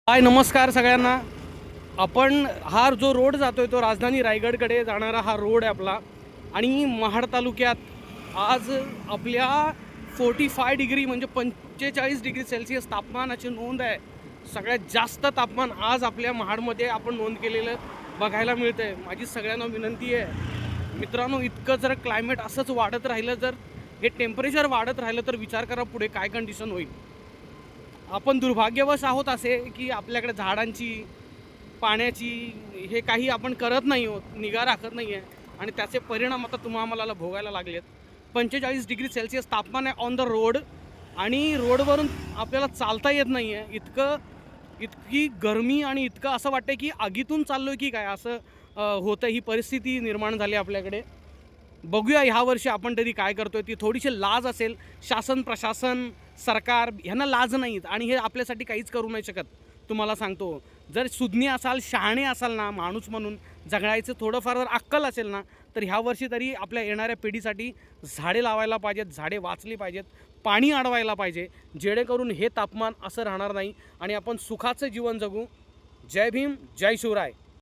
हाय नमस्कार सगळ्यांना। आपण हा जो रोड जातोय तो राजधानी रायगडकडे जाणारा हा रोड आहे आपला। आणि महाड तालुक्यात आज आपल्या 45 डिग्री म्हणजे 45 डिग्री सेल्सिअस तापमानाची नोंद आहे। सगळ्यात जास्त तापमान आज आपल्या महाडमध्ये आपण नोंद केलेलं बघायला मिळतंय। माझी सगळ्यांना विनंती आहे मित्रांनो, इतकं जर क्लायमेट असंच वाढत राहिलं, जर हे टेम्परेचर वाढत राहिलं तर विचार करा पुढे काय कंडिशन होईल। आपण दुर्भाग्यवश आहोत असे की आपल्याकडे झाडांची, पाण्याची हे काही आपण करत नाही आहोत, निगा राखत नाही आहे आणि त्याचे परिणाम आता आम्हाला भोगायला लागलेत। 45 डिग्री सेल्सिअस तापमान आहे ऑन द रोड आणि रोडवरून आपल्याला चालता येत नाही आहे। इतकी गरमी आणि इतकं असं वाटतं की आगीतून चाललोय की काय असं होतं। ही परिस्थिती निर्माण झाली आपल्याकडे। बघूया ह्या वर्षी आपण तरी काय करतोय। ती थोडीशी लाज असेल, शासन प्रशासन सरकार ह्यांना लाज नाहीत आणि हे आपल्यासाठी काहीच करू नाही शकत। तुम्हाला सांगतो, जर सुज्ञ असाल, शहाणे असाल ना, माणूस म्हणून जगायचं थोडंफार जर अक्कल असेल ना, तर ह्या वर्षी तरी आपल्या येणाऱ्या पिढीसाठी झाडे लावायला पाहिजेत, झाडे वाचली पाहिजेत, पाणी अडवायला पाहिजे, जेणेकरून हे तापमान असं राहणार नाही आणि आपण सुखाचं जीवन जगू। जय भीम, जय शिवराय।